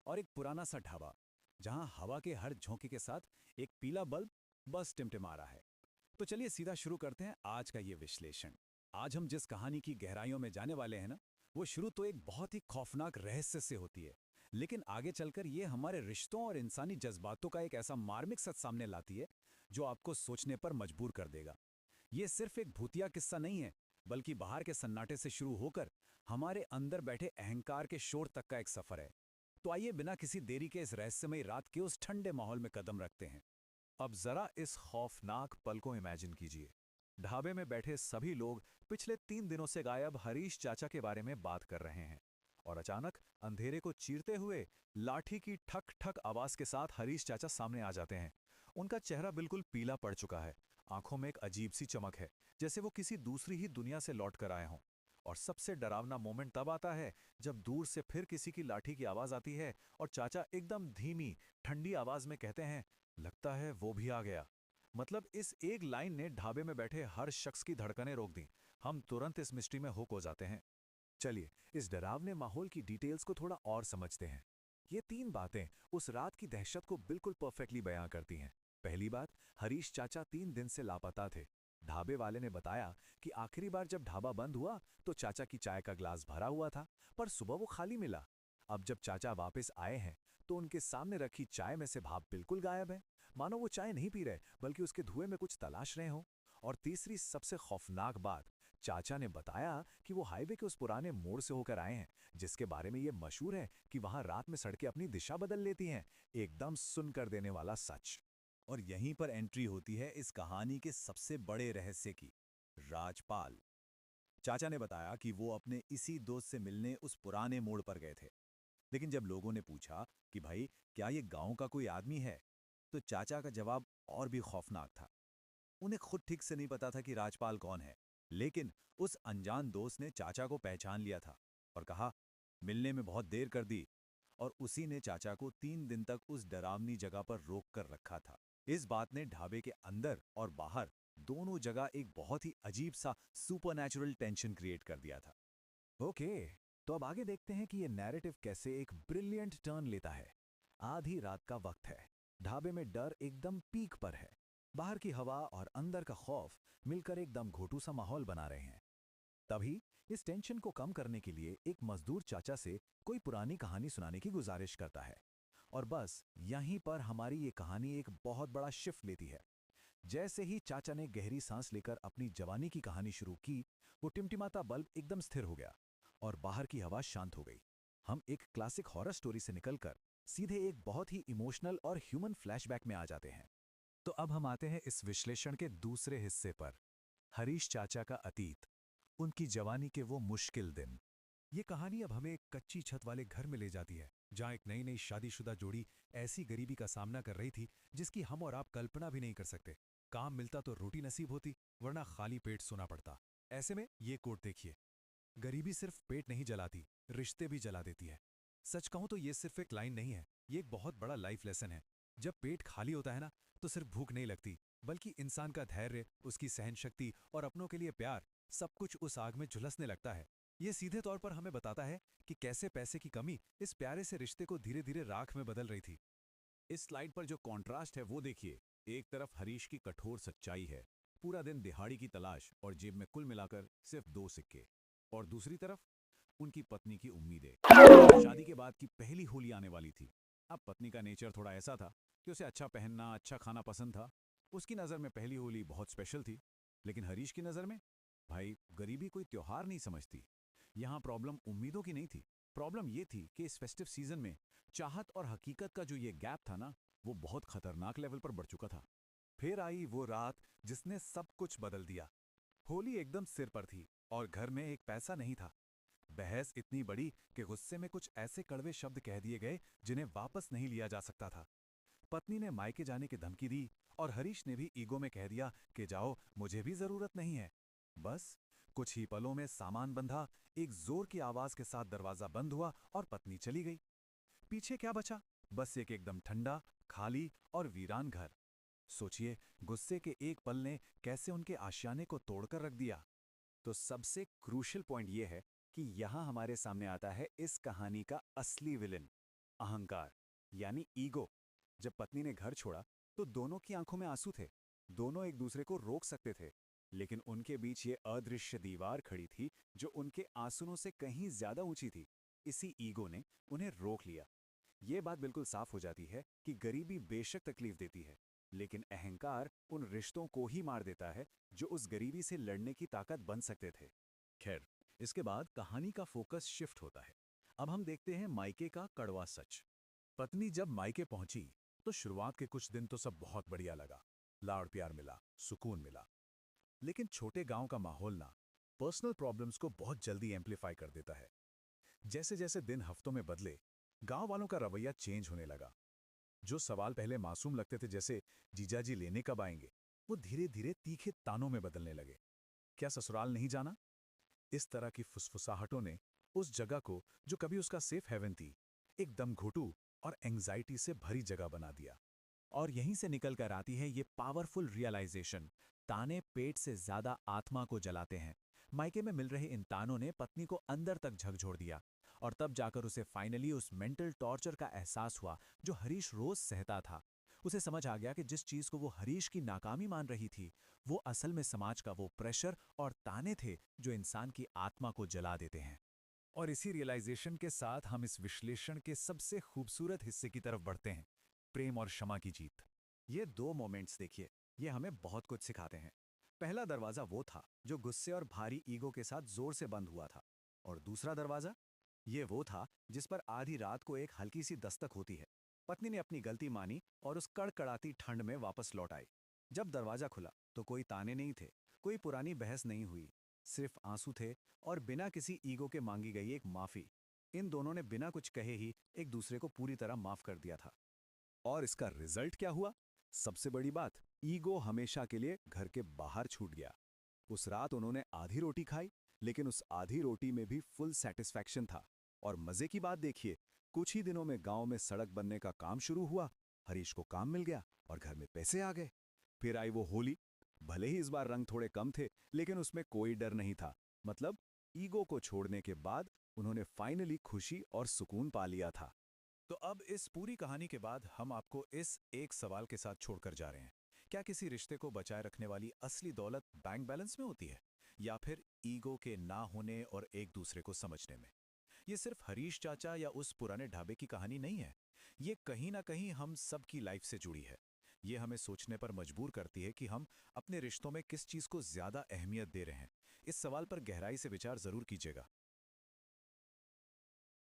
और एक पुराना सा ढाबा जहां हवा के हर झोंके के साथ एक पीला बल्ब बस टिमटिमा रहा है। तो चलिए सीधा शुरू करते हैं आज का ये विश्लेषण। आज हम जिस कहानी की गहराइयों में जाने वाले हैं ना, वो शुरू तो एक बहुत ही खौफनाक रहस्य से होती है, लेकिन आगे चलकर ये हमारे रिश्तों और इंसानी जज्बातों का एक ऐसा मार्मिक सच सामने लाती है जो आपको सोचने पर मजबूर कर देगा। ये सिर्फ एक भूतिया किस्सा नहीं है, बल्कि बाहर के सन्नाटे से शुरू होकर हमारे अंदर बैठे अहंकार के शोर तक का एक सफर है। तो आइए बिना किसी देरी के इस रहस्यमयी रात के उस ठंडे माहौल में कदम रखते हैं। अब जरा इस खौफनाक पल को इमेजिन कीजिए। ढाबे में बैठे सभी लोग पिछले 3 दिनों से गायब हरीश चाचा के बारे में बात कर रहे हैं। और अचानक अंधेरे को चीरते हुए लाठी की ठक ठक आवाज के साथ हरीश चाचा सामने आ जाते हैं। उनका चेहरा बिल्कुल पीला पड़ चुका है। आंखों में एक अजीब सी चमक है, जैसे वो किसी दूसरी ही दुनिया से लौट कर आए हों। और सबसे डरावना मोमेंट तब आता है जब दूर से फिर किसी की लाठी की आवाज आती है और चाचा एकदम धीमी ठंडी आवाज में कहते हैं, लगता है वो भी आ गया। मतलब इस एक लाइन ने ढाबे में बैठे हर शख्स की धड़कनें रोक दी। हम तुरंत इस मिस्ट्री में हुक हो जाते हैं। चलिए इस डरावने माहौल की डिटेल्स को थोड़ा और समझते हैं। ये 3 बातें उस रात की दहशत को बिल्कुल परफेक्टली बयां करती हैं। पहली बात, हरीश चाचा 3 दिन से लापता थे। ढाबे वाले ने बताया कि आखिरी बार जब ढाबा बंद हुआ तो चाचा की चाय का ग्लास भरा हुआ था, पर सुबह वो खाली मिला। अब जब चाचा वापस आए हैं तो उनके सामने रखी चाय में से भाप बिल्कुल गायब है, मानो वो चाय नहीं पी रहे बल्कि उसके धुएं में कुछ तलाश रहे हों। और तीसरी सबसे खौफनाक बात, चाचा ने बताया कि वो हाईवे के उस पुराने मोड़ से होकर आए हैं जिसके बारे में ये मशहूर है कि वहां रात में सड़कें अपनी दिशा बदल लेती हैं। एकदम सुनकर देने वाला सच। और यहीं पर एंट्री होती है इस कहानी के सबसे बड़े रहस्य की। राजपाल। चाचा ने बताया कि वो अपने इसी दोस्त से मिलने उस पुराने मोड़ पर गए थे, लेकिन जब लोगों ने पूछा कि भाई क्या ये गांव का कोई आदमी है, तो चाचा का जवाब और भी खौफनाक था। उन्हें खुद ठीक से नहीं पता था कि राजपाल कौन है, लेकिन उस अनजान दोस्त ने चाचा को पहचान लिया था और कहा, मिलने में बहुत देर कर दी। और उसी ने चाचा को 3 दिन तक उस डरावनी जगह पर रोक कर रखा था। इस बात ने ढाबे के अंदर और बाहर दोनों जगह एक बहुत ही अजीब सा सुपरनैचुरल टेंशन क्रिएट कर दिया था। ओके, तो अब आगे देखते हैं कि ये नैरेटिव कैसे एक ब्रिलियंट टर्न लेता है। आधी रात का वक्त है। ढाबे में डर एकदम पीक पर है। बाहर की हवा और अंदर का खौफ मिलकर एकदम घोटू सा माहौल बना रहे हैं। तभी इस टेंशन को कम करने के लिए एक मजदूर चाचा से कोई पुरानी कहानी सुनाने की गुजारिश करता है। और बस यहीं पर हमारी ये कहानी एक बहुत बड़ा शिफ्ट लेती है। जैसे ही चाचा ने गहरी सांस लेकर अपनी जवानी की कहानी शुरू की, वो टिमटिमाता बल्ब एकदम स्थिर हो गया और बाहर की हवा शांत हो गई। हम एक क्लासिक हॉरर स्टोरी से निकलकर सीधे एक बहुत ही इमोशनल और ह्यूमन फ्लैशबैक में आ जाते हैं। तो अब हम आते हैं इस विश्लेषण के दूसरे हिस्से पर, हरीश चाचा का अतीत, उनकी जवानी के वो मुश्किल दिन। ये कहानी अब हमें एक कच्ची छत वाले घर में ले जाती है, जहां एक नई नई शादीशुदा जोड़ी ऐसी गरीबी का सामना कर रही थी जिसकी हम और आप कल्पना भी नहीं कर सकते। काम मिलता तो रोटी नसीब होती, वरना खाली पेट सोना पड़ता। ऐसे में ये कोट देखिए, गरीबी सिर्फ पेट नहीं जलाती, रिश्ते भी जला देती है। सच कहूं तो ये सिर्फ एक लाइन नहीं है, ये एक बहुत बड़ा लाइफ लेसन है। जब पेट खाली होता है ना, तो सिर्फ भूख नहीं लगती, बल्कि इंसान का धैर्य, उसकी सहन शक्ति और अपनों के लिए प्यार, सब कुछ उस आग में झुलसने लगता है। ये सीधे तौर पर हमें बताता है कि कैसे पैसे की कमी इस प्यारे से रिश्ते को धीरे धीरे राख में बदल रही थी। इस स्लाइड पर जो कॉन्ट्रास्ट है वो देखिए। एक तरफ हरीश की कठोर सच्चाई है, पूरा दिन दिहाड़ी की तलाश और जेब में कुल मिलाकर सिर्फ 2 सिक्के। और दूसरी तरफ उनकी पत्नी की उम्मीदें। शादी के बाद की पहली होली आने वाली थी। अब पत्नी का नेचर थोड़ा ऐसा था कि उसे अच्छा पहनना, अच्छा खाना पसंद था। उसकी नज़र में पहली होली बहुत स्पेशल थी। लेकिन हरीश की नज़र में, भाई, गरीबी कोई त्योहार नहीं समझती। यहाँ प्रॉब्लम उम्मीदों की नहीं थी। प्रॉब्लम ये थी कि इस फेस्टिव सीजन में चाहत और हकीकत का जो ये गैप था ना, वो बहुत खतरनाक लेवल पर बढ़ चुका था। फिर आई वो रात जिसने सब कुछ बदल दिया। होली एकदम सिर पर थी और घर में एक पैसा नहीं था। बहस इतनी बड़ी कि गुस्से में कुछ ऐसे कड़वे शब्द कह दिए गए जिन्हें वापस नहीं लिया जा सकता था। पत्नी ने मायके जाने की धमकी दी और हरीश ने भी ईगो में कह दिया कि जाओ, मुझे भी जरूरत नहीं है। बस कुछ ही पलों में सामान बंधा, एक जोर की आवाज के साथ दरवाजा बंद हुआ और पत्नी चली गई। पीछे क्या बचा? बस एक एकदम ठंडा, खाली और वीरान घर। सोचिए, गुस्से के एक पल ने कैसे उनके आशियाने को तोड़कर रख दिया। तो सबसे क्रूशियल पॉइंट यह है कि यहां हमारे सामने आता है इस कहानी का असली विलेन, अहंकार यानी ईगो। जब पत्नी ने घर छोड़ा तो दोनों की आंखों में आंसू थे। दोनों एक दूसरे को रोक सकते थे, लेकिन उनके बीच ये अदृश्य दीवार खड़ी थी जो उनके आंसुओं से कहीं ज्यादा ऊंची थी। इसी ईगो ने उन्हें रोक लिया। ये बात बिल्कुल साफ हो जाती है कि गरीबी बेशक तकलीफ देती है, लेकिन अहंकार उन रिश्तों को ही मार देता है जो उस गरीबी से लड़ने की ताकत बन सकते थे। खैर, इसके बाद कहानी का फोकस शिफ्ट होता है। अब हम देखते हैं मायके का कड़वा सच। पत्नी जब मायके पहुंची तो शुरुआत के कुछ दिन तो सब बहुत बढ़िया लगा। लाड़ प्यार मिला, सुकून मिला। लेकिन छोटे गांव का माहौल ना पर्सनल प्रॉब्लम्स को बहुत जल्दी एम्पलीफाई कर देता है। जैसे जैसे दिन हफ्तों में बदले, गांव वालों का रवैया चेंज होने लगा। जो सवाल पहले मासूम लगते थे, जैसे जीजाजी लेने कब आएंगे, वो धीरे धीरे तीखे तानों में बदलने लगे। क्या ससुराल नहीं जाना? इस तरह की फुसफुसाहटों ने उस जगह को, जो कभी उसका सेफ हेवन थी, एकदम घुटू और एंग्जाइटी से भरी जगह बना दिया। और यहीं से निकल कर आती है ये पावरफुल रियलाइजेशन, ताने पेट से ज्यादा आत्मा को जलाते हैं। मायके में मिल रहे इन तानों ने पत्नी को अंदर तक झकझोर दिया, और तब जाकर उसे फाइनली उस मेंटल टॉर्चर का एहसास हुआ जो हरीश रोज सहता था। उसे समझ आ गया कि जिस चीज को वो हरीश की नाकामी मान रही थी, वो असल में समाज का वो प्रेशर और ताने थे जो इंसान की आत्मा को जला देते हैं। और इसी रियलाइजेशन के साथ हम इस विश्लेषण के सबसे खूबसूरत हिस्से की तरफ बढ़ते हैं, प्रेम और क्षमा की जीत। ये दो मोमेंट्स देखिए, ये हमें बहुत कुछ सिखाते हैं। पहला दरवाजा वो था जो गुस्से और भारी ईगो के साथ जोर से बंद हुआ था, और दूसरा दरवाजा ये वो था जिस पर आधी रात को एक हल्की सी दस्तक होती है। पत्नी ने अपनी गलती मानी और उस कड़कड़ाती ठंड में वापस लौट आई। जब दरवाजा खुला तो कोई ताने नहीं थे, कोई पुरानी बहस नहीं हुई, सिर्फ आंसू थे और बिना किसी ईगो के मांगी गई एक माफी। इन दोनों ने बिना कुछ कहे ही एक दूसरे को पूरी तरह माफ कर दिया था। और इसका रिजल्ट क्या हुआ? सबसे बड़ी बात, ईगो हमेशा के लिए घर के बाहर छूट गया। उस रात उन्होंने आधी रोटी खाई, लेकिन उस आधी रोटी में भी फुल सेटिस्फैक्शन था। और मजे की बात देखिए, कुछ ही दिनों में गांव में सड़क बनने का काम शुरू हुआ, हरीश को काम मिल गया और घर में पैसे आ गए। फिर आई वो होली। भले ही इस बार रंग थोड़े कम थे, लेकिन उसमें कोई डर नहीं था। मतलब ईगो को छोड़ने के बाद उन्होंने फाइनली खुशी और सुकून पा लिया था। तो अब इस पूरी कहानी के बाद हम आपको इस एक सवाल के साथ छोड़कर जा रहे हैं। क्या किसी रिश्ते को बचाए रखने वाली असली दौलत बैंक बैलेंस में होती है, या फिर ईगो के ना होने और एक दूसरे को समझने में? ये सिर्फ हरीश चाचा या उस पुराने ढाबे की कहानी नहीं है। ये कहीं ना कहीं हम सब की लाइफ से जुड़ी है। ये हमें सोचने पर मजबूर करती है कि हम अपने रिश्तों में किस चीज को ज्यादा अहमियत दे रहे हैं। इस सवाल पर गहराई से विचार जरूर कीजिएगा।